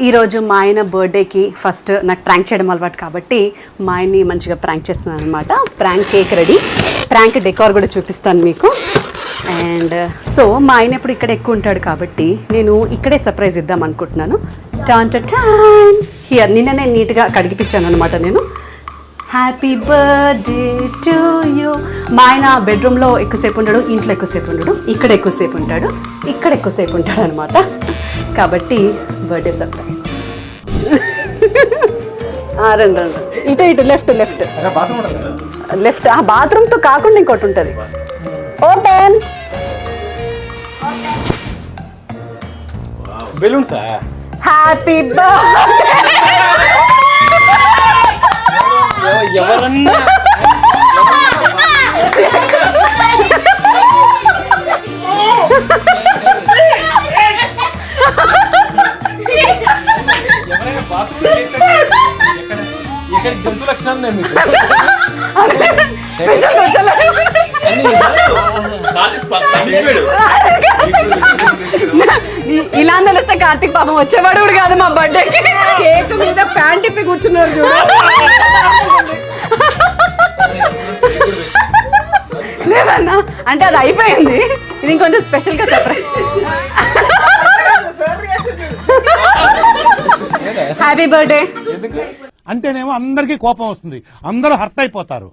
ఈరోజు మా ఆయన బర్త్డేకి ఫస్ట్ నాకు ప్రాంక్ చేయడం అలవాటు కాబట్టి మా ఆయన్ని మంచిగా ప్రాంక్ చేస్తున్నాను అనమాట. Prank cake ready, prank decor కూడా చూపిస్తాను మీకు. అండ్ సో మా ఆయన ఇప్పుడు ఇక్కడ ఎక్కువ ఉంటాడు కాబట్టి నేను ఇక్కడే సర్ప్రైజ్ ఇద్దాం అనుకుంటున్నాను. టాన్ టాన్ హియర్ నిన్ననే నీట్గా కడిగిపించాను అనమాట నేను. Happy birthday to you. మా ఆయన బెడ్రూమ్లో ఎక్కువసేపు ఉండడు, ఇంట్లో ఎక్కువసేపు ఉండడు, ఇక్కడ ఎక్కువసేపు ఉంటాడు, ఇక్కడ ఎక్కువసేపు ఉంటాడు అనమాట. కాబట్టి బర్త్డే సర్ప్రైజ్. రండి రండి, ఇటు ఇటు లెఫ్ట్ లెఫ్ట్ లెఫ్ట్. బాత్రూమ్తో కాకుండా ఇంకోటి ఉంటుంది. Open balloons. Happy birthday. ఎవరన్నా ఇక్కడ జంతు లక్షణాలు ఉన్నాయి మీకు. ఇలా తెలిస్తే కార్తీక్ పాపం వచ్చేవాడు కూడా కాదు మా బర్త్డేకి. కేక్ మీద ప్యాంట్ ఇప్పి కూర్చున్నారు చూడు. లేదన్నా, అంటే అది అయిపోయింది, ఇది ఇంకొంచెం స్పెషల్గా సర్ప్రైజ్. హ్యాపీ బర్త్డే ఎందుకు అంటేనేమో అందరికీ కోపం వస్తుంది, అందరూ హర్ట్ అయిపోతారు.